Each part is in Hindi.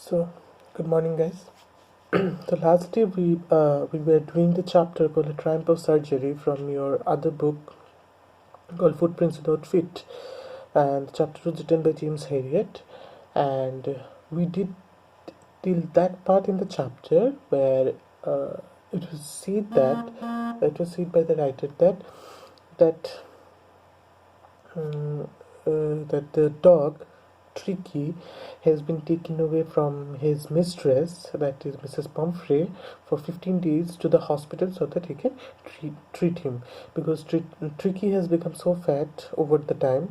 So, good morning, guys. So last day we were doing the chapter called "The Triumph of Surgery" from your other book called "Footprints Without Feet," and the chapter was written by James Herriot, and we did till that part in the chapter where it was said by the writer that um, that the dog Tricky has been taken away from his mistress, that is Mrs. Pumphrey, for 15 days to the hospital so that he can treat him, because Tricky has become so fat over the time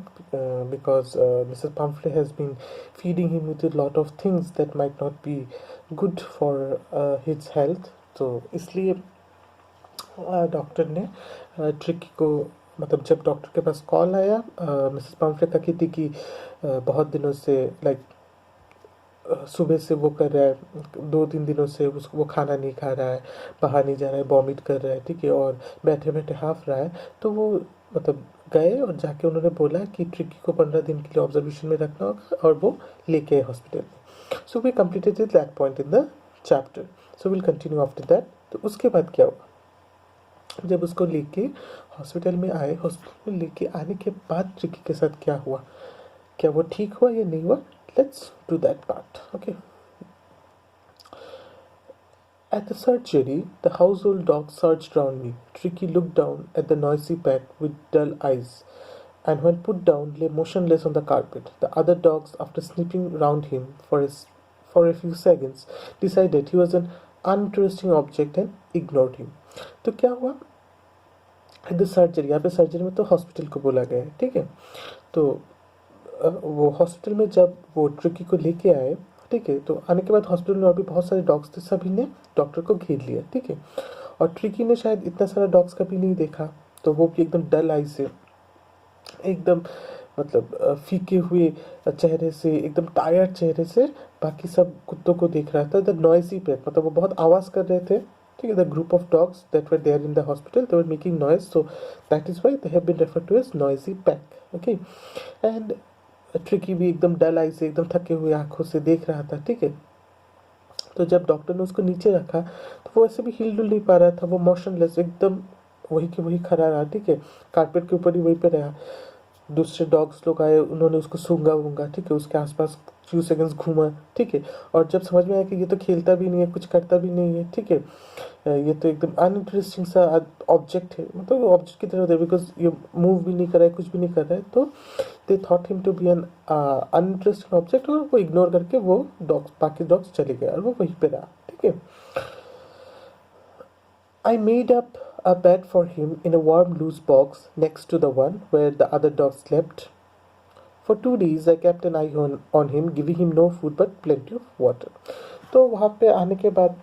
because Mrs. Pumphrey has been feeding him with a lot of things that might not be good for his health. तो इसलिए डॉक्टर ने ट्रिकी को, मतलब जब डॉक्टर के पास कॉल आया, मिसेस पम्फ्रे का थी कि बहुत दिनों से सुबह से वो कर रहा है, 2-3 दिनों से उसको वो खाना नहीं खा रहा है, बाहर नहीं जा रहा है, वॉमिट कर रहा है, ठीक है, और बैठे बैठे हाफ रहा है। तो वो मतलब गए और जाके उन्होंने बोला कि ट्रिकी को 15 दिन के लिए ऑब्जर्वेशन में रखना होगा, और वो लेके आए हॉस्पिटल में। So we completed that point in the chapter, so will continue after that. तो उसके बाद क्या हुआ, जब उसको लेके हॉस्पिटल में आए, हॉस्पिटल में लेके आने के बाद ट्रिकी के साथ क्या हुआ, क्या वो ठीक हुआ या नहीं हुआ, let's do that part. Okay. At the surgery, the household dog surged round me. Tricky looked down at the noisy pack with dull eyes, and when put down, lay motionless on the carpet. The other dogs, after sniffing round him for a few seconds, decided he was an uninteresting object and ignored him. तो क्या हुआ, एट द सर्जरी, यहाँ पे सर्जरी में तो हॉस्पिटल को बोला गया है, ठीक है। तो वो हॉस्पिटल में जब वो ट्रिकी को लेके आए, ठीक है, तो आने के बाद हॉस्पिटल में और भी बहुत सारे डॉग्स थे, सभी ने डॉक्टर को घेर लिया, ठीक है। और ट्रिकी ने शायद इतना सारा डॉग्स कभी नहीं देखा, तो वो भी एकदम डल आई से, एकदम मतलब फीके हुए चेहरे से, एकदम टायर्ड चेहरे से बाकी सब कुत्तों को देख रहा था। द नॉइजी पेट, मतलब वो बहुत आवाज़ कर रहे थे, ठीक है। The group of dogs that were there in the hospital, they were making noise, so that is why they have been referred to as noisy pack, okay. And Tricky भी एकदम डल आई से, एकदम थके हुए आंखों से देख रहा था, ठीक है। तो जब डॉक्टर ने उसको नीचे रखा तो वो ऐसे भी हिल डुल नहीं पा रहा था, वो मोशनलेस एकदम वही के वही खड़ा रहा, ठीक है, कारपेट के ऊपर ही वहीं पे रहा। दूसरे डॉग्स लोग आए, उन्होंने उसको सूंघा वूंगा, ठीक है, उसके आसपास फ्यू सेकंड्स घूमा, ठीक है। और जब समझ में आया कि ये तो खेलता भी नहीं है, कुछ करता भी नहीं है, ठीक है, ये तो एकदम अनइंटरेस्टिंग सा ऑब्जेक्ट है, मतलब ऑब्जेक्ट की तरह होता है, बिकॉज ये मूव भी नहीं कर रहा है, कुछ भी नहीं कर रहा है, तो they thought him to be an uninteresting object, और वो इग्नोर करके वो डॉग्स, बाकी डॉग्स चले गए और वो वहीं पे रहा, ठीक है। I made up a bed for him in a warm, loose box next to the one where the other dogs slept. For 2 days, I kept an eye on him, giving him no food but plenty of water. तो वहाँ पे आने के बाद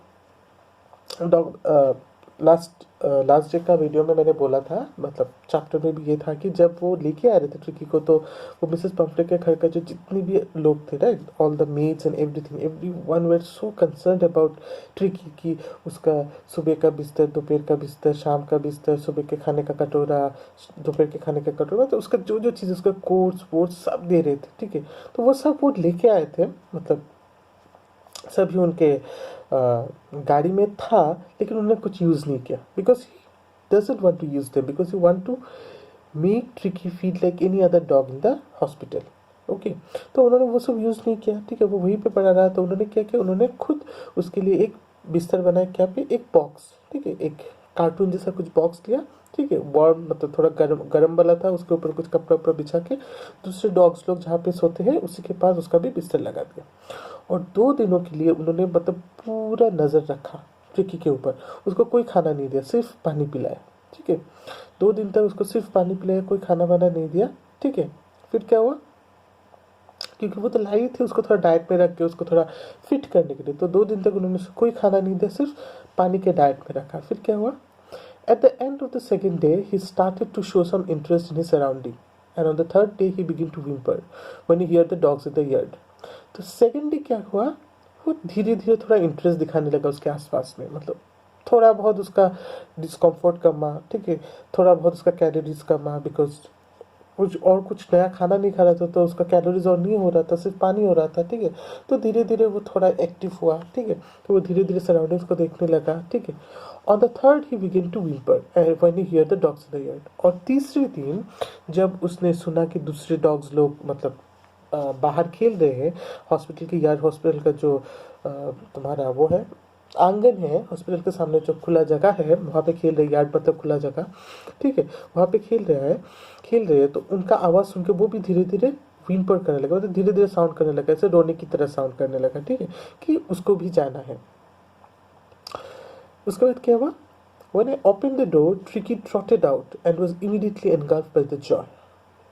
डॉग लास्ट डे का वीडियो में मैंने बोला था, मतलब चैप्टर में भी ये था कि जब वो लेके आ रहे थे ट्रिकी को, तो वो मिसेस पम्फ्रे के घर का जो जितनी भी लोग थे, right, all the maids and every one were so concerned about Tricky, कि उसका सुबह का बिस्तर, दोपहर का बिस्तर, शाम का बिस्तर, सुबह के खाने का कटोरा, दोपहर के खाने का कटोरा, तो उसका जो जो चीज़, उसका कोट्स वोट्स सब दे रहे थे, ठीक है। तो वो सब वो लेके आए थे, मतलब सभी उनके गाड़ी में था, लेकिन उन्होंने कुछ यूज़ नहीं किया, because he doesn't want to use them, because he want to make Tricky feel like any other dog in the hospital, okay. तो उन्होंने वो सब यूज़ नहीं किया, ठीक है, वो वहीं पे पड़ा रहा। तो उन्होंने क्या किया, उन्होंने खुद उसके लिए एक बिस्तर बनाया, क्या पे, एक बॉक्स, ठीक है, एक कार्टून जैसा कुछ बॉक्स लिया, ठीक है, वार्म, मतलब थोड़ा गर्म गर्म वाला था, उसके ऊपर कुछ कपड़ा उपड़ा बिछा के दूसरे डॉग्स लोग जहाँ पे सोते हैं उसी के पास उसका भी बिस्तर लगा दिया। और 2 दिनों के लिए उन्होंने मतलब पूरा नज़र रखा ट्रिकी के ऊपर, उसको कोई खाना नहीं दिया, सिर्फ पानी पिलाया, ठीक है। 2 दिन तक उसको सिर्फ पानी पिलाया, कोई खाना वाना नहीं दिया, ठीक है। फिर क्या हुआ, क्योंकि वो तो लाई थी उसको थोड़ा डाइट में रख के, उसको थोड़ा फिट करने के लिए, तो 2 दिन तक उन्होंने कोई खाना नहीं दिया, सिर्फ पानी के डाइट में रखा। फिर क्या हुआ, at the end of the second day he started to show some interest in his surrounding, and on the third day he begin to whimper when he heard the dogs in the yard. तो सेकेंड डे क्या हुआ, वो धीरे धीरे थोड़ा इंटरेस्ट दिखाने लगा उसके आसपास में, मतलब थोड़ा बहुत उसका डिस्कम्फर्ट कमा, ठीक है, थोड़ा बहुत उसका कैलोरीज कमा, बिकॉज कुछ नया खाना नहीं खा रहा था, तो उसका कैलोरीज और नहीं हो रहा था, सिर्फ पानी हो रहा था, ठीक है। तो धीरे धीरे वो थोड़ा एक्टिव हुआ, ठीक है। तो वो धीरे धीरे सराउंडिंग्स को देखने लगा, ठीक है। On the third he began to whimper when he hear the dogs in the yard. और तीसरे दिन जब उसने सुना कि दूसरे डॉग्स लोग मतलब बाहर खेल रहे हैं, हॉस्पिटल के यार्ड, हॉस्पिटल का जो तुम्हारा वो है आंगन है, हॉस्पिटल के सामने जो खुला जगह है वहाँ पे खेल रहे, यार्ड मतलब खुला जगह, ठीक है, वहाँ पे खेल रहे हैं। तो उनका आवाज़ सुन के वो भी धीरे धीरे व्हिम्पर करने लगा, मतलब धीरे धीरे साउंड करने लगा, ऐसे रोने की तरह साउंड करने लगा, ठीक है, कि उसको भी जाना है। उसके बाद क्या हुआ? When I opened the door, Tricky trotted out and was immediately engulfed by the joy.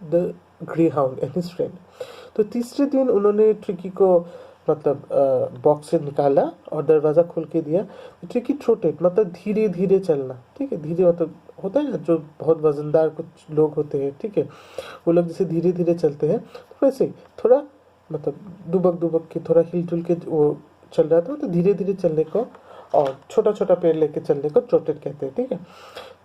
The greyhound and his friend. तो तीसरे दिन उन्होंने ट्रिकी को मतलब बॉक्स से निकाला और दरवाज़ा खोल के दिया। ट्रिकी ट्रोटेड मतलब धीरे धीरे चलना, ठीक है, धीरे मतलब होता है ना, जो बहुत वजनदार कुछ लोग होते हैं, ठीक है, वो लोग जैसे धीरे धीरे चलते हैं, तो वैसे ही थोड़ा मतलब दुबक दुबक के, थोड़ा हिलजुल के वो चल रहा था, तो धीरे धीरे चलने को और छोटा छोटा पेड़ लेके चलने को ट्रोटेड कहते हैं, ठीक है।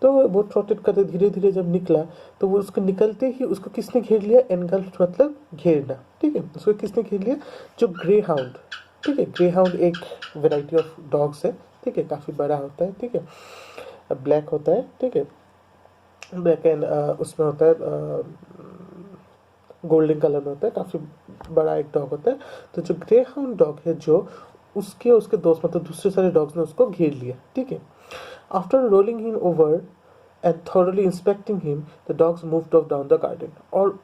तो वो ट्रोटेड करते धीरे धीरे जब निकला, तो वो उसको निकलते ही उसको किसने घेर लिया? एनगल्फ मतलब घेरना, ठीक है। उसको किसने घेर लिया? जो ग्रे हाउंड, ठीक है। ग्रे हाउंड एक वेराइटी ऑफ डॉग्स है, ठीक है, काफ़ी बड़ा होता है, ठीक है, ब्लैक होता है, ठीक है, ब्लैक एंड उसमें होता है गोल्डन कलर में होता है, काफ़ी बड़ा एक डॉग होता है। तो जो ग्रे हाउंड डॉग है, जो उसके दोस्त मतलब दूसरे सारे डॉग्स ने उसको घेर लिया, ठीक है। After rolling him over and thoroughly inspecting him, the dogs moved of down the garden. और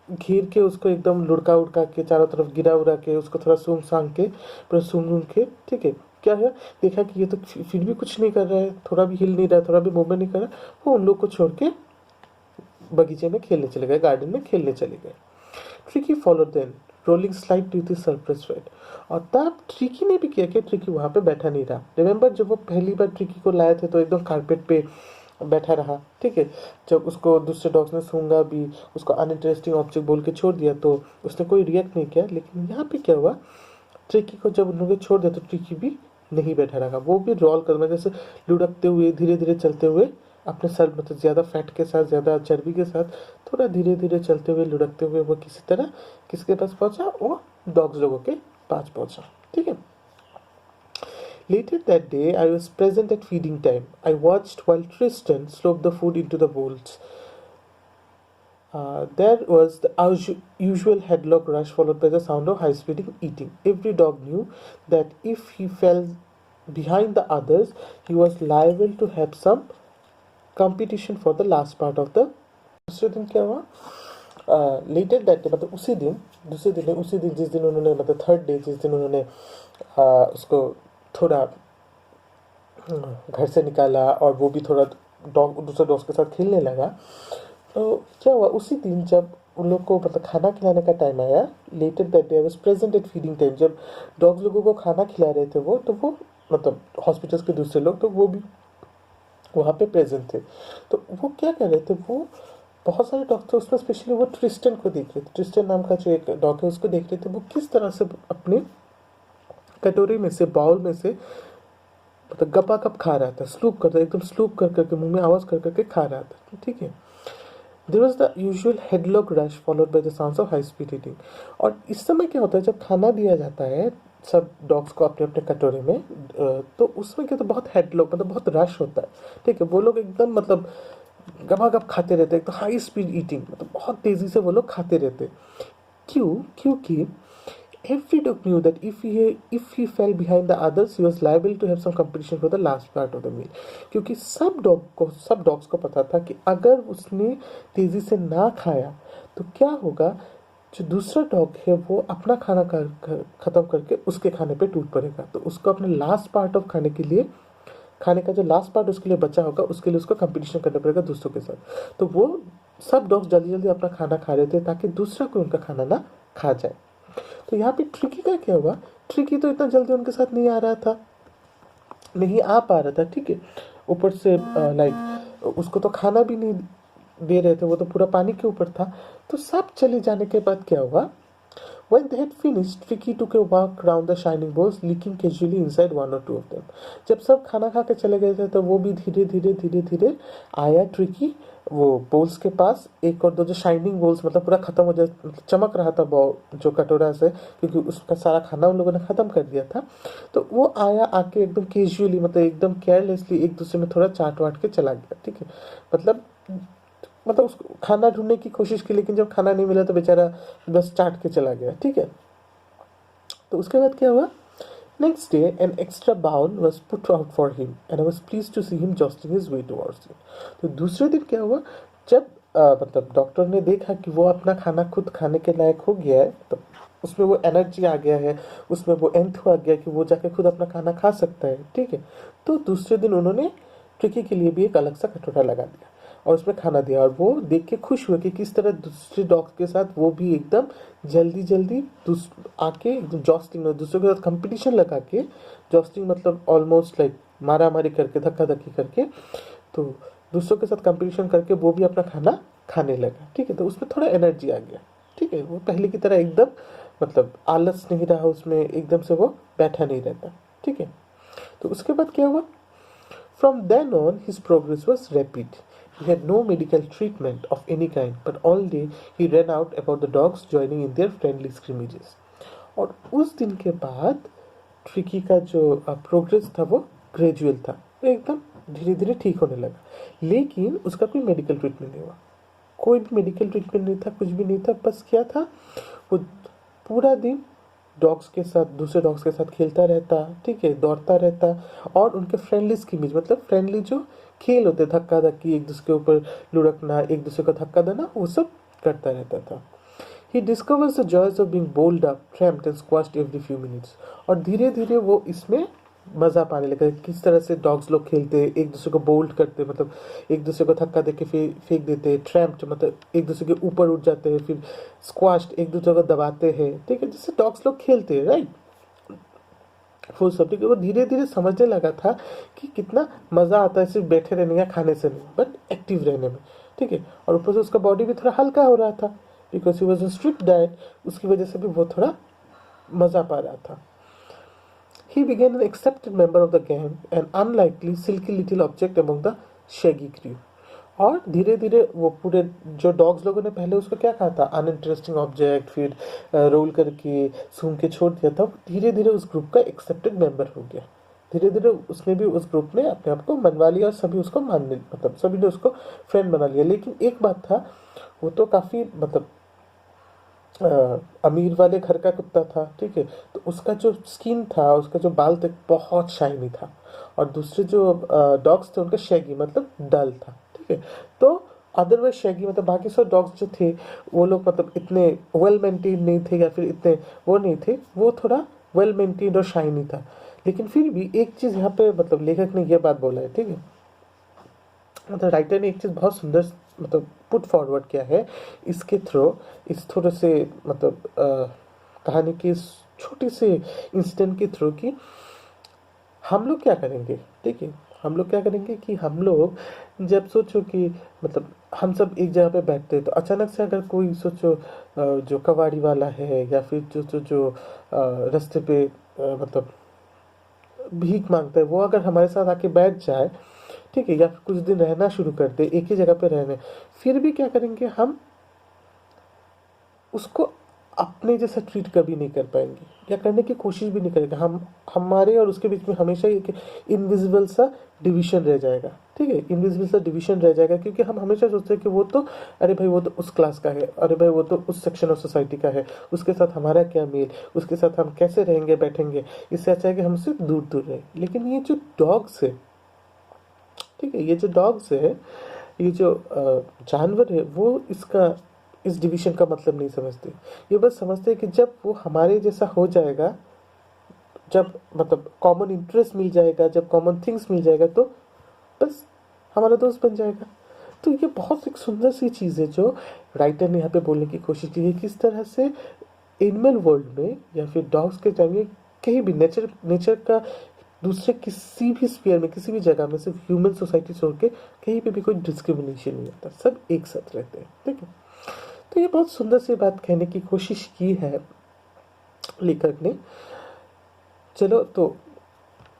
घेर के उसको एकदम लुढ़का उड़का के चारों तरफ गिरा उड़ा के उसको थोड़ा सूंघ सांग के पूरा सूंघ के, ठीक है, क्या है, देखा कि ये तो फिर भी कुछ नहीं कर रहा है, थोड़ा भी हिल नहीं रहा है, थोड़ा भी मूवमेंट नहीं कर रहा, वो उन लोग को छोड़ के बगीचे में खेलने चले गए, गार्डन में खेलने चले गए। Tricky followed then rolling slide with his surprise friend. और तब ट्रिकी ने भी किया कि ट्रिकी वहाँ पे बैठा नहीं रहा। रिमेंबर जब वो पहली बार ट्रिकी को लाए थे तो एकदम कारपेट पे बैठा रहा, ठीक है। जब उसको दूसरे डॉग्स ने सूंघा भी, उसको अनइंटरेस्टिंग ऑब्जेक्ट बोल के छोड़ दिया, तो उसने कोई रिएक्ट नहीं किया। लेकिन यहाँ पे क्या हुआ, ट्रिकी को जब उन्होंने छोड़ दिया तो ट्रिकी भी नहीं बैठा रहा, वो भी रोल कर जैसे लुढ़कते हुए धीरे धीरे चलते हुए अपने सर मतलब ज़्यादा फैट के साथ, ज़्यादा चर्बी के साथ, थोड़ा धीरे धीरे चलते हुए लुढ़कते हुए वो किसी तरह किसके पास पहुंचा? वो डॉग्स लोगों के पास पहुंचा, ठीक है। Later that day, I was present at feeding time. I watched while Tristan slopped the food into the bowls. There was the usual headlock rush followed by the sound of high-speed eating. Every dog knew that if he fell behind the others, he was liable to have some competition for the last part of the. दूसरे दिन क्या हुआ? लेटर दैट डे मतलब उसी दिन, दूसरे दिन उसी दिन जिस दिन उन्होंने मतलब थर्ड डे जिस दिन उन्होंने उसको थोड़ा घर से निकाला और वो भी थोड़ा दूसरे डॉग्स के साथ खेलने लगा। तो क्या हुआ, उसी दिन जब उन लोग को मतलब खाना खिलाने का टाइम आया, later that day I was present at feeding time, जब डॉग्स लोगों को खाना खिला रहे थे वो, तो वो मतलब हॉस्पिटल्स के दूसरे लोग तो वो भी वहाँ पे प्रेजेंट थे। तो वो क्या कर रहे थे, वो बहुत सारे डॉग थे उसमें, स्पेशली वो ट्रिस्टन को देख रहे थे। ट्रिस्टन नाम का जो एक डॉग है उसको देख रहे थे, वो किस तरह से अपने कटोरे में से, बाउल में से मतलब गपा गप खा रहा था, स्लूप करता, एकदम स्लूप कर करके मुंह में आवाज़ कर करके खा रहा था, ठीक है। There was the usual headlock rush followed by the sounds of high speed eating. और इस समय क्या होता है, जब खाना दिया जाता है सब डॉग्स को अपने अपने कटोरे में, तो उसमें क्या, तो बहुत हेडलॉक मतलब बहुत रश होता है, ठीक है। वो लोग एकदम मतलब गपागप खाते रहते हैं, तो हाई स्पीड ईटिंग मतलब बहुत तेज़ी से वो लोग खाते रहते। क्यों? क्योंकि every dog knew that if he fell behind the others, he was liable to have some competition for the last part of the meal. क्योंकि सब डॉग्स को पता था कि अगर उसने तेज़ी से ना खाया तो क्या होगा, जो दूसरा डॉग है वो अपना खाना ख़त्म करके उसके खाने पे टूट पड़ेगा। तो उसको अपने लास्ट पार्ट ऑफ खाने का जो लास्ट पार्ट उसके लिए बचा होगा, उसके लिए उसको कंपटीशन करना पड़ेगा दूसरों के साथ। तो वो सब डॉग्स जल्दी जल्दी अपना खाना खा रहे थे ताकि दूसरा कोई उनका खाना ना खा जाए। तो यहाँ पे ट्रिकी का क्या हुआ, ट्रिकी तो इतना जल्दी उनके साथ नहीं आ रहा था, नहीं आ पा रहा था, ठीक है। ऊपर से लाइक उसको तो खाना भी नहीं दे रहे थे, वो तो पूरा पानी के ऊपर था। तो सब चले जाने के बाद क्या हुआ, When they had finished, Tricky took a walk round the shining bowls, looking casually inside one or two of them. जब सब खाना खा के चले गए थे तो वो भी धीरे धीरे धीरे धीरे आया ट्रिकी वो बोल्स के पास, एक और दो जो शाइनिंग बोल्स मतलब पूरा खत्म हो जाए, चमक रहा था वो जो कटोरा से, क्योंकि उसका सारा खाना उन लोगों ने खत्म कर दिया था। तो वो आया, आके एकदम कैजुअली मतलब एकदम केयरलेसली एक दूसरे में थोड़ा चाट वाट के चला गया। ठीक है, मतलब उसको खाना ढूंढने की कोशिश की, लेकिन जब खाना नहीं मिला तो बेचारा बस चाट के चला गया। ठीक है, तो उसके बाद क्या हुआ? Next day, an extra bowl was put out for him, and I was pleased to see him jostling his way towards it. तो दूसरे दिन क्या हुआ? जब मतलब डॉक्टर ने देखा कि वो अपना खाना खुद खाने के लायक हो गया है, तो उसमें वो एनर्जी आ गया है, उसमें वो एंथू आ गया कि वो जाके खुद अपना खाना खा सकता है। ठीक है, तो दूसरे दिन उन्होंने ट्रिकी के लिए भी एक अलग सा कटोरा लगा दिया और उसमें खाना दिया, और वो देख के खुश हुए कि किस तरह दूसरे डॉग्स के साथ वो भी एकदम जल्दी जल्दी आके एकदम जॉस्टिंग में दूसरों के साथ कंपटीशन लगा के, जॉस्टिंग मतलब ऑलमोस्ट लाइक मारा मारी करके, धक्का धक्की करके, तो दूसरों के साथ कंपटीशन करके वो भी अपना खाना खाने लगा। ठीक है, तो उसमें थोड़ा एनर्जी आ गया। ठीक है, वो पहले की तरह एकदम मतलब आलस नहीं रहा उसमें, एकदम से वो बैठा नहीं रहता। ठीक है, तो उसके बाद क्या हुआ? From then on, his progress was rapid. He had no medical treatment of any kind, but all day he ran out about the dogs joining in their friendly scrimmages. और उस दिन के बाद ट्रिकी का जो प्रोग्रेस था वो ग्रेजुअल था, वो एकदम धीरे धीरे ठीक होने लगा, लेकिन उसका कोई मेडिकल ट्रीटमेंट नहीं हुआ। कोई भी मेडिकल ट्रीटमेंट नहीं था, कुछ भी नहीं था। बस क्या था, वो पूरा दिन डॉग्स के साथ, दूसरे डॉग्स के साथ खेलता रहता। ठीक है, दौड़ता रहता, और उनके फ्रेंडली स्कीमेज मतलब फ्रेंडली जो खेल होते, धक्का धक्की, एक दूसरे के ऊपर लुढ़कना, एक दूसरे को धक्का देना, वो सब करता रहता था। He discovers the joys of being bowled up, tramped and squashed every few minutes. और धीरे धीरे वो इसमें मज़ा पाने लगा, किस तरह से डॉग्स लोग खेलते, एक दूसरे को बोल्ड करते, मतलब एक दूसरे को धक्का दे के फेंक देते, ट्रैम्प्ड मतलब एक दूसरे के ऊपर उठ जाते हैं, फिर स्क्वाश्ड एक दूसरे को दबाते हैं। ठीक है, जिससे डॉग्स लोग खेलते हैं, राइट, फुल सब। ठीक है, वो धीरे धीरे समझने लगा था कि कितना मज़ा आता है सिर्फ बैठे रहने या खाने से नहीं, बट एक्टिव रहने में। ठीक है, और ऊपर से उसका बॉडी भी थोड़ा हल्का हो रहा था, because he was a strict diet, उसकी वजह से भी वो थोड़ा मज़ा पा रहा था। He began an accepted member of the gang, an unlikely, silky little object among the shaggy crew. और धीरे धीरे वो पूरे जो डॉग्स लोगों ने पहले उसको क्या कहा था, अनइंटरेस्टिंग ऑब्जेक्ट, फिर रोल करके सूंघ के छोड़ दिया था, धीरे धीरे उस ग्रुप का एक्सेप्टेड मेंबर हो गया। धीरे धीरे उसने भी, उस ग्रुप ने अपने आप को मनवा लिया, और सभी उसको मानने, मतलब सभी ने उसको फ्रेंड बना लिया। लेकिन एक बात था, वो तो काफ़ी मतलब अमीर वाले घर का कुत्ता था। ठीक है, तो उसका जो स्किन था, उसका जो बाल थे, बहुत शाइनी था, और दूसरे जो डॉग्स थे उनका शैगी मतलब डल था। ठीक है, तो अदरवाइज शैगी मतलब बाकी सब डॉग्स जो थे वो लोग मतलब इतने वेल मेंटेन नहीं थे, या फिर इतने वो नहीं थे, वो थोड़ा वेल मेंटेन और शाइनी था। लेकिन फिर भी एक चीज़ यहाँ पे मतलब लेखक ने ये बात बोला है। ठीक है, मतलब राइटर ने एक चीज़ बहुत सुंदर मतलब पुट फॉरवर्ड किया है इसके थ्रू, इस थोड़े से मतलब कहानी की इस छोटी से इंसिडेंट के थ्रू, कि हम लोग क्या करेंगे। ठीक है, हम लोग क्या करेंगे कि हम लोग जब सोचो कि मतलब हम सब एक जगह पे बैठते हैं, तो अचानक से अगर कोई सोचो जो कबाड़ी वाला है, या फिर जो रास्ते पे मतलब भीख मांगता है, वो अगर हमारे साथ आके बैठ जाए, ठीक है, या फिर कुछ दिन रहना शुरू कर दे एक ही जगह पे रहने, फिर भी क्या करेंगे, हम उसको अपने जैसा ट्रीट कभी नहीं कर पाएंगे, या करने की कोशिश भी नहीं करेंगे। हम हमारे और उसके बीच में हमेशा एक इनविजिबल सा डिवीजन रह जाएगा। ठीक है, इनविजिबल सा डिवीजन रह जाएगा, क्योंकि हम हमेशा सोचते हैं कि वो तो, अरे भाई वो तो उस क्लास का है, अरे भाई वो तो उस सेक्शन ऑफ सोसाइटी का है, उसके साथ हमारा क्या मेल, उसके साथ हम कैसे रहेंगे बैठेंगे, इससे अच्छा है कि हमसे दूर दूर रहे। लेकिन ये जो डॉग्स है, ठीक है, ये जो डॉग्स है, ये जो जानवर है, वो इस डिवीजन का मतलब नहीं समझते। ये बस समझते हैं कि जब वो हमारे जैसा हो जाएगा, जब मतलब कॉमन इंटरेस्ट मिल जाएगा, जब कॉमन थिंग्स मिल जाएगा, तो बस हमारा दोस्त बन जाएगा। तो ये बहुत एक सुंदर सी चीज़ है जो राइटर ने यहाँ पे बोलने की कोशिश की है, किस तरह से एनिमल वर्ल्ड में, या फिर डॉग्स के टाइम, कहीं भी नेचर का दूसरे किसी भी स्फीयर में, किसी भी जगह में, सिर्फ ह्यूमन सोसाइटी छोड़ के कहीं पे भी कोई डिस्क्रिमिनेशन नहीं होता, सब एक साथ रहते हैं। ठीक है, तो ये बहुत सुंदर सी बात कहने की कोशिश की है लेखक ने। चलो तो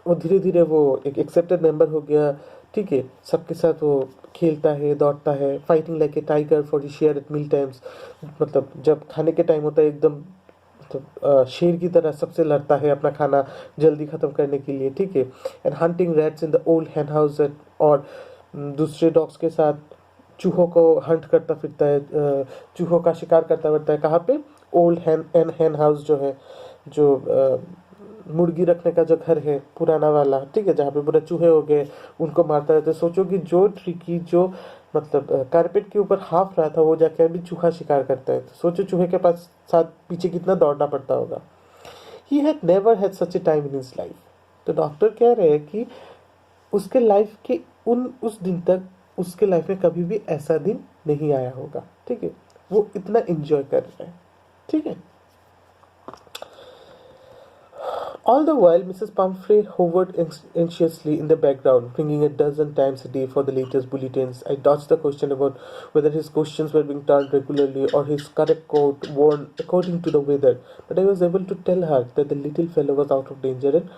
वो धीरे धीरे वो एक एक्सेप्टेड मेंबर हो गया, ठीक है। सबके साथ वो खेलता है, दौड़ता है, fighting like a tiger for the share at meal times. मतलब जब खाने के टाइम होता है एकदम मतलब शेर की तरह सबसे लड़ता है अपना खाना जल्दी ख़त्म करने के लिए, ठीक है। And hunting rats in the old hen house, और दूसरे डॉग्स के साथ चूहों को हंट करता फिरता है, चूहों का शिकार करता फिरता है। कहाँ पे? ओल्ड हैन हाउस जो है, जो मुर्गी रखने का जो घर है पुराना वाला, ठीक है, जहाँ पे पूरा चूहे हो गए, उनको मारता रहता है। सोचो कि जो ट्रिकी जो मतलब कारपेट के ऊपर हाफ रहा था, वो जाके अभी चूहा शिकार करता है। तो सोचो चूहे के पास साथ पीछे कितना दौड़ना पड़ता होगा। He had never had such A time in his life. तो डॉक्टर कह रहे हैं कि उसके लाइफ के उस दिन तक उसके लाइफ में कभी भी ऐसा दिन नहीं आया होगा, ठीक है। वो इतना एंजॉय कर रहे हैं, ठीक है। All the while, Mrs. Pumphrey hovered anxiously in the background, ringing a dozen times a day for the latest bulletins. I dodged the question about whether his questions were being turned regularly or his correct coat worn according to the weather, but I was able to tell her that the little fellow was out of danger and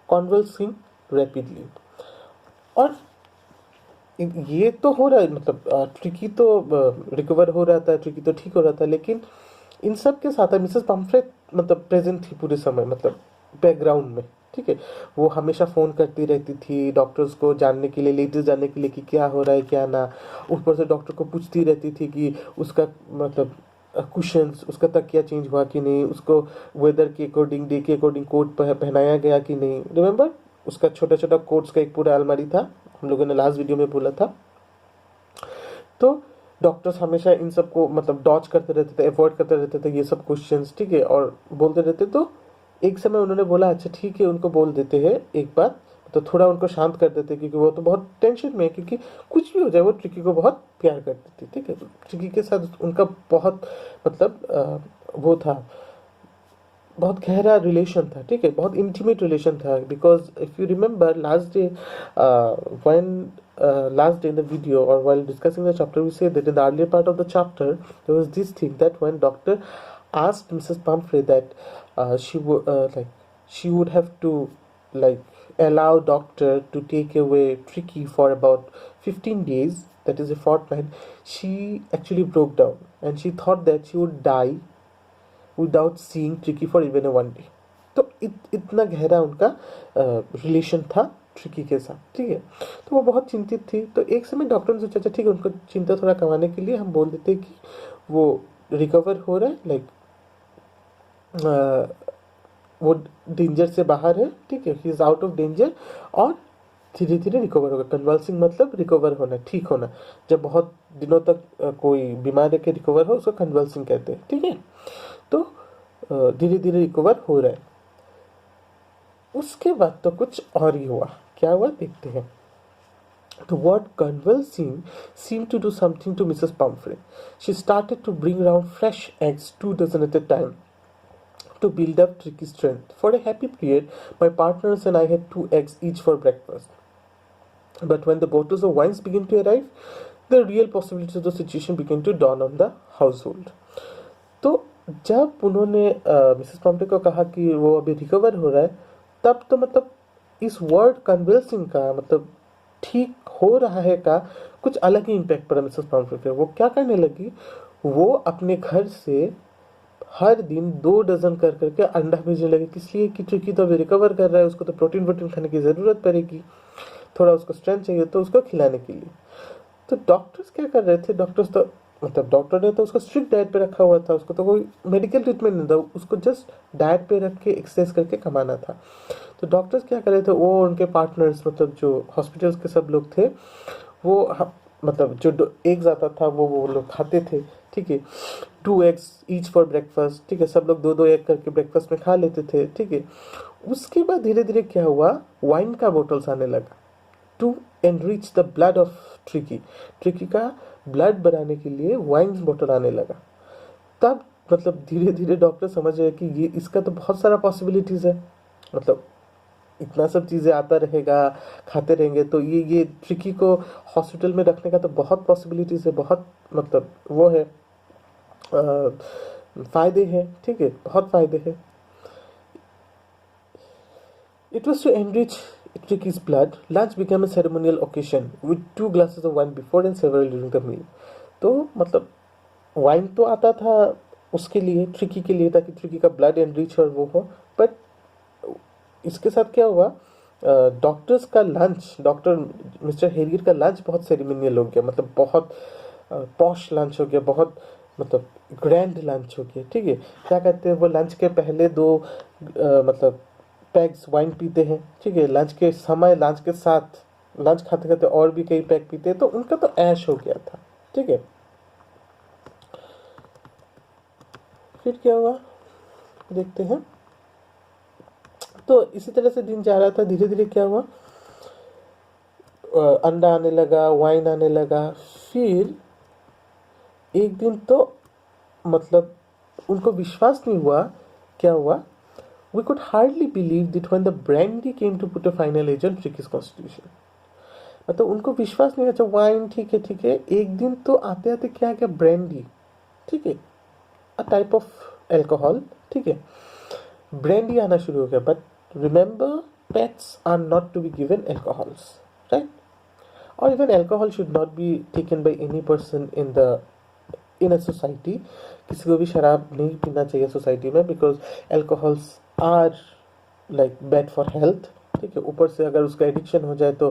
convulsing rapidly. और ये तो हो रहा है, मतलब ट्रिकी तो रिकवर हो रहा था, ट्रिकी तो ठीक हो रहा था, लेकिन इन सब के साथ मिसेस पम्फ्रे मतलब प्रेजेंट थी पूरे समय, मतलब बैकग्राउंड में, ठीक है। वो हमेशा फ़ोन करती रहती थी डॉक्टर्स को जानने के लिए, लेटेस्ट जानने के लिए कि क्या हो रहा है क्या ना। ऊपर से डॉक्टर को पूछती रहती थी कि उसका मतलब कुशंस, उसका तकिया चेंज हुआ कि नहीं, उसको वेदर के अकॉर्डिंग, डे के अकॉर्डिंग कोट पहनाया गया कि नहीं। रिमेंबर उसका छोटा छोटा कोट्स का एक पूरा अलमारी था, हम लोगों ने लास्ट वीडियो में बोला था। तो डॉक्टर्स हमेशा इन सब को मतलब डॉच करते रहते थे, अवॉइड करते रहते थे ये सब क्वेश्चंस, ठीक है, और बोलते रहते। तो एक समय उन्होंने बोला अच्छा ठीक है, उनको बोल देते हैं एक बार, तो थोड़ा उनको शांत कर देते, क्योंकि वो तो बहुत टेंशन में है, क्योंकि कुछ भी हो जाए वो ट्रिकी को बहुत प्यार करती थी, ठीक है। ट्रिकी के साथ उनका बहुत मतलब वो था, बहुत गहरा रिलेशन था, ठीक है, बहुत इंटीमेट रिलेशन था। Because if you remember last day when last day in the video or while discussing the chapter, we said that in the earlier part of the chapter there was this thing that when doctor asked Mrs. Pumphrey that she would have to like allow doctor to take away Tricky for about 15 days, that is a fortnight, she actually broke down and she thought that she would die without seeing tricky for even a one day. तो इतना गहरा उनका रिलेशन था ट्रिकी के साथ, ठीक है। तो वो बहुत चिंतित थी। तो एक समय डॉक्टर ने सोचा अच्छा ठीक है, उनको चिंता थोड़ा कमाने के लिए हम बोल देते कि वो रिकवर हो रहा है, लाइक वो डेंजर से बाहर है, ठीक है, he is out of danger, और धीरे धीरे रिकवर होगा। कन्वल्सिंग मतलब रिकवर होना, ठीक होना। जब बहुत दिनों तक कोई बीमार है के रिकवर हो उसको कन्वल्सिंग कहते हैं, ठीक है। तो धीरे धीरे रिकवर हो रहा है। उसके बाद तो कुछ और ही हुआ। क्या हुआ देखते हैं। The word convulsing seemed to do something to Mrs. Pumphrey. She started to bring round fresh eggs, 2 dozen at a time, to build up Tricky's strength. For a happy period, my partners and I had 2 eggs each for breakfast. But when the bottles of wines began to arrive, the real possibilities of the situation began to dawn on the household. तो जब उन्होंने मिसेस पम्पे को कहा कि वो अभी रिकवर हो रहा है, तब तो मतलब इस वर्ड कन्वल्सिंग का मतलब ठीक हो रहा है का कुछ अलग ही इम्पैक्ट पड़ा मिसेस पम्पे पे। वो क्या करने लगी, वो अपने घर से हर दिन 2 डजन कर करके अंडा भेजने लगे। किस लिए? कि ट्रिकी तो अभी रिकवर कर रहा है, उसको तो प्रोटीन वोटीन खाने की ज़रूरत पड़ेगी, थोड़ा उसको स्ट्रेंथ चाहिए, तो उसको खिलाने के लिए। तो डॉक्टर्स क्या कर रहे थे, डॉक्टर्स तो मतलब डॉक्टर ने तो उसको स्ट्रिक्ट डाइट पे रखा हुआ था, उसको तो कोई मेडिकल ट्रीटमेंट नहीं था, उसको जस्ट डाइट पे रख के एक्सरसाइज करके कमाना था। तो डॉक्टर्स क्या कर रहे थे, वो उनके पार्टनर्स मतलब जो हॉस्पिटल्स के सब लोग थे, वो मतलब जो एग्स आता था वो लोग खाते थे, ठीक है। 2 eggs ईच फॉर ब्रेकफास्ट, ठीक है, सब लोग 2-2 एग करके ब्रेकफास्ट में खा लेते थे, ठीक है। उसके बाद धीरे धीरे क्या हुआ, वाइन का बोटल्स आने लगा to enrich the blood of Tricki. Tricki का ब्लड बनाने के लिए वाइन बॉटल आने लगा। तब मतलब धीरे धीरे डॉक्टर समझ रहे कि ये इसका तो बहुत सारा पॉसिबिलिटीज़ है, मतलब इतना सब चीज़ें आता रहेगा, खाते रहेंगे, तो ये ट्रिकी को हॉस्पिटल में रखने का तो बहुत पॉसिबिलिटीज़ है, बहुत मतलब वो है फ़ायदे हैं, ठीक है, बहुत फ़ायदे हैं। It was to enrich Tricky's blood. Lunch became a ceremonial occasion with 2 glasses of wine before and several during the meal. तो मतलब वाइन तो आता था उसके लिए, ट्रिकी के लिए, ताकि ट्रिकी का ब्लड एनरिच और वो हो, बट इसके साथ क्या हुआ, डॉक्टर्स का लंच, डॉक्टर मिस्टर हेरियर का लंच बहुत सेरेमोनियल हो गया, मतलब बहुत पॉश लंच हो गया, बहुत मतलब ग्रैंड लंच हो गया, ठीक है। क्या कहते हैं वो, लंच के पहले 2 मतलब पैग्स वाइन पीते हैं, ठीक है। लंच के समय, लंच के साथ, लंच खाते खाते और भी कई पैग पीते हैं, तो उनका तो ऐश हो गया था, ठीक है। फिर क्या हुआ देखते हैं। तो इसी तरह से दिन जा रहा था, धीरे धीरे क्या हुआ, अंडा आने लगा, वाइन आने लगा। फिर एक दिन तो मतलब उनको विश्वास नहीं हुआ, क्या हुआ, we could hardly believe that when the brandy came to put a final age on Tricky's constitution. मतलब उनको विश्वास नहीं, अच्छा वाइन ठीक है, ठीक है, एक दिन तो आते आते क्या क्या ब्रांडी, ठीक है, अ टाइप ऑफ एल्कोहल, ठीक है, ब्रांडी आना शुरू हो गया। But remember, pets are not to be given alcohols, right? और even alcohol should not be taken by any person in a society. किसी को भी शराब नहीं पीना चाहिए सोसाइटी में, because alcohols are like bad for health, ठीक है। ऊपर से अगर उसका एडिक्शन हो जाए तो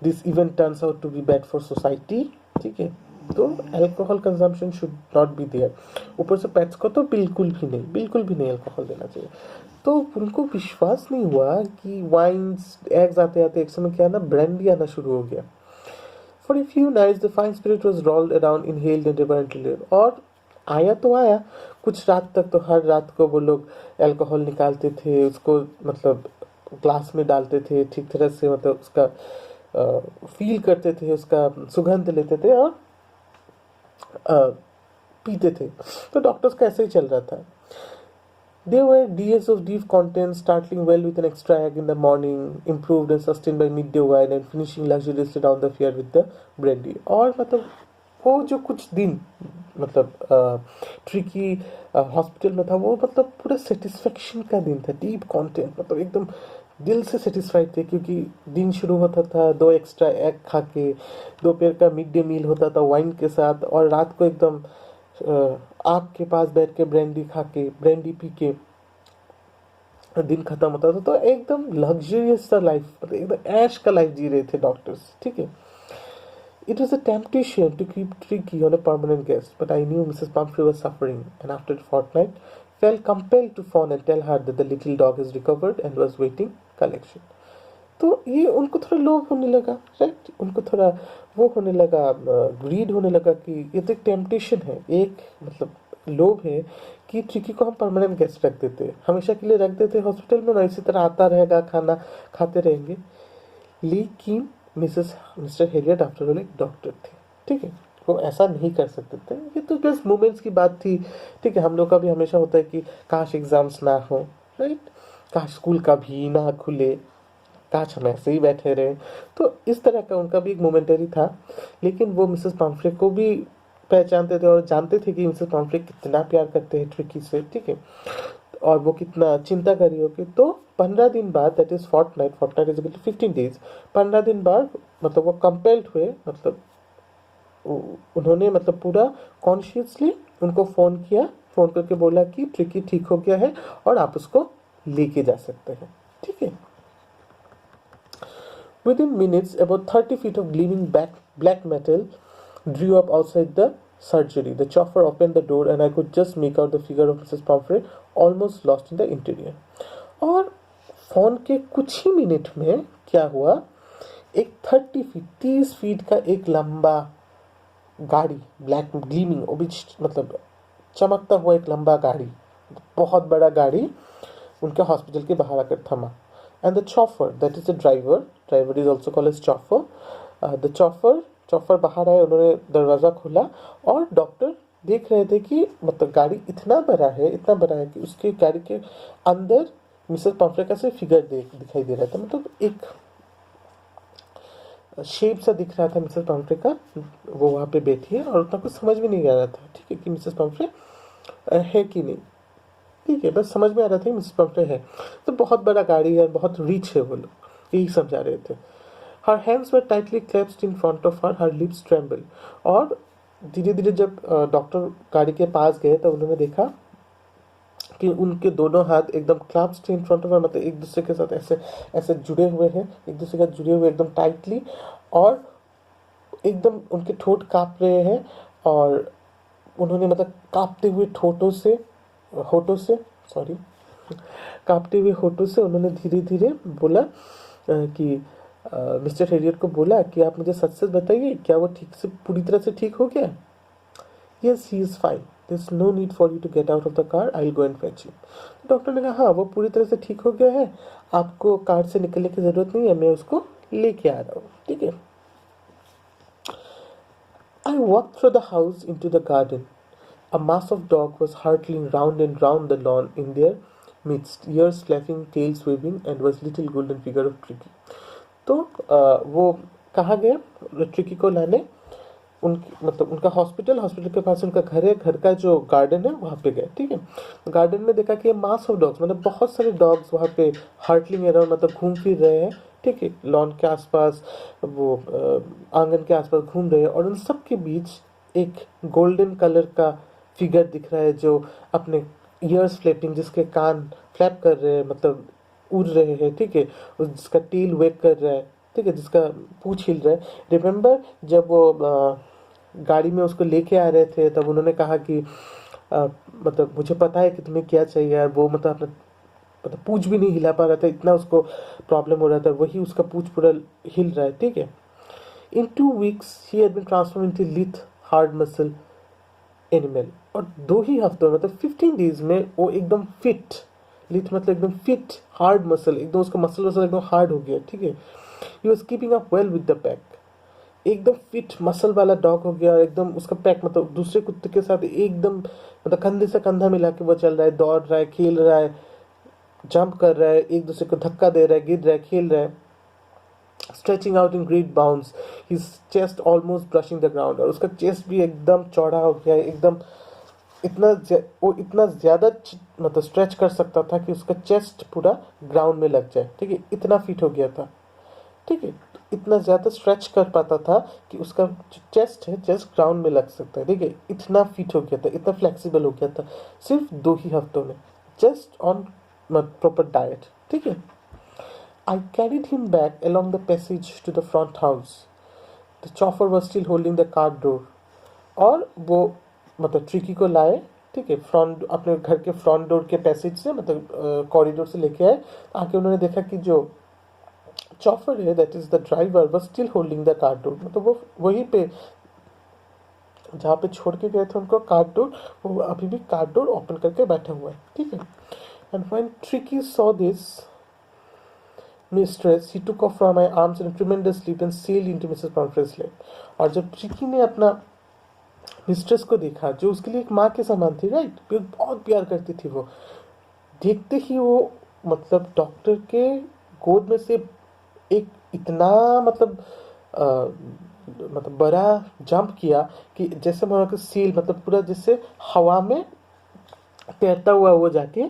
this even turns out to be bad for society, ठीक है। तो alcohol consumption should not be there. ऊपर से पेट्स को तो बिल्कुल भी नहीं अल्कोहल देना चाहिए। तो उनको विश्वास नहीं हुआ कि वाइन्स, एग्स आते आते एक समय क्या ना, ब्रांडी आना शुरू हो गया। For a few nights the fine spirit was rolled around, inhaled and reverently, और आया तो आया, कुछ रात तक तो हर रात को वो लोग अल्कोहल निकालते थे, उसको मतलब ग्लास में डालते थे ठीक तरह से, मतलब उसका फील करते थे, उसका सुगंध लेते थे और पीते थे। तो डॉक्टर्स का ऐसे ही चल रहा था। There were days of deep content, starting well with an extra egg in the morning, improved and sustained by midday wine, and finishing luxuriously down the fair with the brandy. और मतलब वो जो कुछ दिन मतलब ट्रिकी हॉस्पिटल में था, वो मतलब पूरा सेटिस्फेक्शन का दिन था, डीप कंटेंट, मतलब एकदम दिल से सेटिस्फाइड थे, क्योंकि दिन शुरू होता था 2 एक्स्ट्रा एग खा के, दोपहर का मिड डे मील होता था वाइन के साथ, और रात को एकदम आग के पास बैठ के ब्रांडी खा के, ब्रांडी पी के दिन खत्म होता था। तो एकदम लग्जरियस सा लाइफ, मतलब एकदम ऐश का लाइफ जी रहे थे डॉक्टर्स, ठीक है। It was a temptation to keep Tricky on a permanent guest, but I knew Mrs. Pumphrey was suffering, and after a fortnight, felt compelled to phone and tell her that the little dog has recovered and was waiting collection. तो ये उनको थोड़ा लोभ होने लगा, राइट? उनको थोड़ा वो होने लगा, ग्रीड होने लगा कि ये तो एक टेम्पटेशन है, एक मतलब लोभ है कि ट्रिकी को हम परमानेंट गेस्ट रख देते, हमेशा के लिए रख देते हॉस्पिटल में, ना इसी तरह आता रहेगा, खाना खाते रहेंगे। लेकिन मिस्टर हेरियट आफ्टर ऑल एक डॉक्टर थे, ठीक है, वो ऐसा नहीं कर सकते थे। ये तो जस्ट मोमेंट्स की बात थी, ठीक है। हम लोग का भी हमेशा होता है कि काश एग्जाम्स ना हो, राइट, काश स्कूल का भी ना खुले, काश हम ऐसे ही बैठे रहे। तो इस तरह का उनका भी एक मोमेंटरी था। लेकिन वो मिसेस पम्फ्रे को भी पहचानते थे और जानते थे कि मिसेस पम्फ्रे कितना प्यार करते हैं ट्रिकी से, ठीक है, और वो कितना चिंता कर रही होगी। तो 15 दिन बाद, that is fortnight is 15 days, 15 दिन बाद मतलब वो कंपेल्ड हुए, मतलब उन्होंने मतलब पूरा कॉन्शियसली उनको फ़ोन किया, फ़ोन करके बोला कि ट्रिकी ठीक हो गया है और आप उसको लेके जा सकते हैं, ठीक है। Within minutes, about 30 feet of gleaming black metal drew up outside the surgery. The chauffeur opened the door and I could just make out the figure of Mrs. Pumphrey, almost lost in the interior. और फोन के कुछ ही मिनट में क्या हुआ, एक 30 फीट का एक लंबा गाड़ी, ब्लैक ग्लीमिंग, वो भी मतलब चमकता हुआ एक लंबा गाड़ी, बहुत बड़ा गाड़ी उनके हॉस्पिटल के बाहर आकर थमा। And the chauffeur, that is the driver is also called as chauffeur. The chauffeur बाहर आए, उन्होंने दरवाज़ा खोला और डॉक्टर देख रहे थे कि मतलब गाड़ी इतना बड़ा है कि उसके गाड़ी के अंदर मिसेस पम्फ्रे का सिर्फ फिगर दिखाई दे रहा था, मतलब एक शेप सा दिख रहा था मिसेस पम्फ्रे का, वो वहाँ पे बैठी है और उतना कुछ समझ में नहीं आ रहा था, ठीक है, कि मिसेस पम्फ्रे है कि नहीं। ठीक है, बस समझ में आ रहा था मिसेस पंफ्रे है, तो बहुत बड़ा गाड़ी है, बहुत रिच है वो लोग, यही समझा रहे थे। Her hands were tightly clasped in front of her lips tremble. और धीरे धीरे जब डॉक्टर गाड़ी के पास गए तो उन्होंने देखा कि उनके दोनों हाथ एकदम क्लैप्स्ड इन फ्रंट ऑफ हर, मतलब एक दूसरे के साथ ऐसे ऐसे जुड़े हुए हैं, एक दूसरे के साथ जुड़े हुए एकदम टाइटली, और एकदम उनके ठोंठ काँप रहे हैं। और उन्होंने मतलब काँपते हुए होठों से सॉरी काँपते हुए होठों से उन्होंने धीरे धीरे बोला कि मिस्टर हेरियट को बोला कि आप मुझे सच सच बताइए, क्या वो ठीक से पूरी तरह से ठीक हो गया? Yes, he is fine, there is no need for you to get out of the car, I will go and fetch you. Doctor ने कहा हाँ, वो पूरी तरह से ठीक हो गया है, आपको कार से निकलने की ज़रूरत नहीं है, मैं उसको लेके आ रहा हूँ, ठीक है। I walked through the house into the garden. A mass of dogs was hurtling round and round the lawn in their midst, ears flapping, tails waving, and was little golden figure of Tricky. तो वो कहाँ गए ट्रिकी को लाने? मतलब उनका हॉस्पिटल के पास उनका घर है, घर का जो गार्डन है वहाँ पे गए, ठीक है। गार्डन में देखा कि मास ऑफ डॉग्स, मतलब बहुत सारे डॉग्स वहाँ पे हार्टलिंग अराउंड, मतलब घूम फिर रहे हैं, ठीक है। लॉन के आसपास, वो आंगन के आसपास घूम रहे हैं, और उन सब के बीच एक गोल्डन कलर का फिगर दिख रहा है जो अपने ईयर्स फ्लैपिंग, जिसके कान फ्लैप कर रहे हैं, मतलब उड़ रहे हैं, ठीक है। और जिसका टेल वेग कर रहा है, ठीक है, जिसका पूंछ हिल रहा है। रिमेंबर जब वो गाड़ी में उसको लेके आ रहे थे तब उन्होंने कहा कि मतलब मुझे पता है कि तुम्हें क्या चाहिए यार, वो मतलब अपना मतलब पूंछ भी नहीं हिला पा रहा था, इतना उसको प्रॉब्लम हो रहा था, वही उसका पूंछ पूरा हिल रहा है, ठीक है। In 2 weeks he had been transform into lithe hard muscle animal. और 2 ही हफ्तों मतलब 15 days में वो एकदम फिट, लिथ मतलब एकदम फिट, हार्ड मसल, एकदम उसका मसल एकदम हार्ड हो गया, ठीक है। He was keeping up well with the pack, एकदम फिट मसल वाला डॉग हो गया, एकदम उसका पैक मतलब दूसरे कुत्ते के साथ एकदम मतलब कंधे से कंधा मिला के वो चल रहा है, दौड़ रहा है, खेल रहा है, जंप कर रहा है, एक दूसरे को धक्का दे रहा है, गिर रहा है, खेल रहा है, stretching out in great bounds, his chest almost brushing the ground. और उसका चेस्ट भी एकदम चौड़ा हो गया है, एकदम वो इतना ज़्यादा मतलब स्ट्रेच कर सकता था कि उसका चेस्ट पूरा ग्राउंड में लग जाए, ठीक है, इतना फिट हो गया था, ठीक है। इतना ज़्यादा स्ट्रेच कर पाता था कि उसका जो चेस्ट है, चेस्ट ग्राउंड में लग सकता है, ठीक है। इतना फिट हो गया था, इतना फ्लेक्सिबल हो गया था, सिर्फ 2 ही हफ्तों में, जस्ट ऑन प्रॉपर डाइट, ठीक है। I carried him back along the passage to the front house, the chauffeur was still holding the car door. और वो मतलब ट्रिकी को लाए, ठीक है, फ्रंट अपने घर के फ्रंट डोर के पैसेज से, मतलब कॉरिडोर से लेके आए। आके उन्होंने देखा कि जो चॉफर है, that is the driver, was still holding the car door, मतलब वो वहीं पे जहाँ पे छोड़ के गए थे उनको कार डोर, वो अभी भी कार डोर ओपन करके बैठा हुआ है, ठीक है। And when Tricki saw this mistress, he took off from my arms in tremendous leap and sailed into Mrs Pumphrey's lap. और जब ट्रिकी ने अपना मिस्ट्रेस को देखा, जो उसके लिए एक माँ के समान थी, राइट, बहुत प्यार करती थी वो, देखते ही वो मतलब डॉक्टर के गोद में से एक इतना अ, मतलब बड़ा जंप किया कि जैसे मैं कि सील मतलब पूरा जैसे हवा में तैरता हुआ वो जाके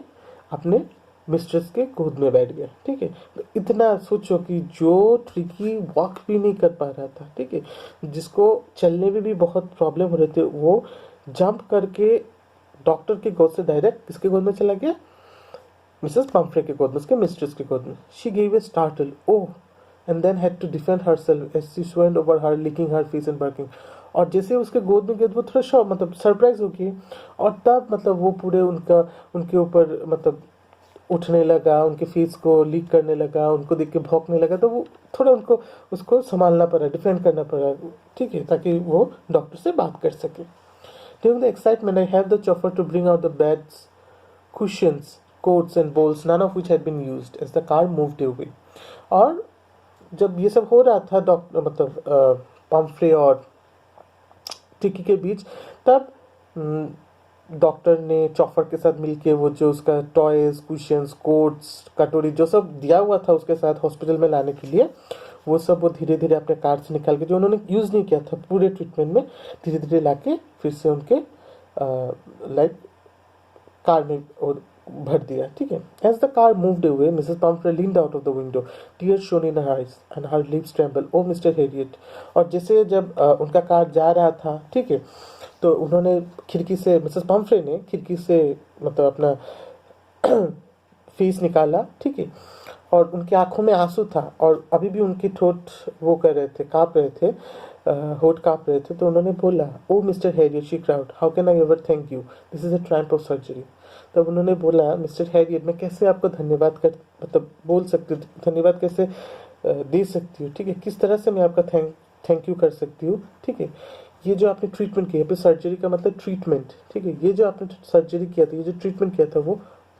अपने मिस्ट्रेस के गोद में बैठ गया, ठीक है। तो इतना सोचो कि जो ट्रिकी वॉक भी नहीं कर पा रहा था, ठीक है, जिसको चलने में भी बहुत प्रॉब्लम हो रही थी, वो जंप करके डॉक्टर के गोद से डायरेक्ट किसके गोद में चला गया? मिसेस पम्फ्रे के गोद में, उसके मिस्ट्रेस के गोद में। She gave a startled oh and then had to defend herself as she swarmed over her, licking her face and barking. और जैसे उसके गोद में गए वो थोड़ा मतलब सरप्राइज हो गई, और तब मतलब वो पूरे उनके ऊपर मतलब उठने लगा, उनके फेस को लीक करने लगा, उनको देख के भौंकने लगा। तो वो थोड़ा उसको संभालना पड़ा, डिफेंड करना पड़ा, ठीक है, ताकि वो डॉक्टर से बात कर सके। During the excitement, I have the chauffeur to bring out the beds, cushions, coats and bowls, none of which had been used, as the car moved away. और जब ये सब हो रहा था डॉक्टर मतलब पम्फ्रे और टिकी के बीच, तब डॉक्टर ने चॉफर के साथ मिलके वो जो उसका टॉयज, कुशंस, कोट्स, कटोरी जो सब दिया हुआ था उसके साथ हॉस्पिटल में लाने के लिए, वो सब वो धीरे धीरे अपने कार से निकाल के, जो उन्होंने यूज़ नहीं किया था पूरे ट्रीटमेंट में, धीरे धीरे लाके फिर से उनके लाइक कार में भर दिया, ठीक है। As the car moved away Mrs Pumphrey leaned out of the window, tears shone in her eyes and her lips tremble. Oh mister Herriot. और जैसे जब उनका कार जा रहा था, ठीक है, तो उन्होंने खिड़की से, मिसेस पम्फ्रे ने खिड़की से मतलब अपना फेस निकाला, ठीक है, और उनकी आंखों में आंसू था और अभी भी उनकी ठोट वो कर रहे थे, काँप रहे थे, होठ काँप रहे थे। तो उन्होंने बोला, oh mister Herriot, she cried, how can I ever thank you, this is a triumph of surgery. तब उन्होंने बोला, मिस्टर हैरियट, मैं कैसे आपको धन्यवाद कर मतलब बोल सकती हूँ, धन्यवाद कैसे दे सकती हूँ, ठीक है, किस तरह से मैं आपका थैंक यू कर सकती हूँ, ठीक है। ये जो आपने ट्रीटमेंट किया, पे सर्जरी का मतलब ट्रीटमेंट, ठीक है, ये जो आपने सर्जरी किया था, ये जो ट्रीटमेंट किया था, वो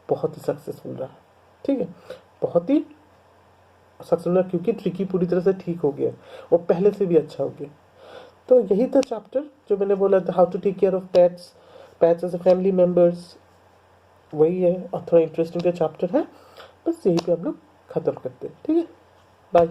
बहुत ही सक्सेसफुल रहा, ठीक है, बहुत ही सक्सेसफुल रहा, क्योंकि ट्रिकी पूरी तरह से ठीक हो गया, वो पहले से भी अच्छा हो गया। तो यही था चैप्टर जो मैंने बोला था, how to take care of pets, pets as a family members, वही है। और थोड़ा इंटरेस्टिंग का चैप्टर है, बस यही पे हम लोग ख़त्म करते हैं, ठीक है, बाय।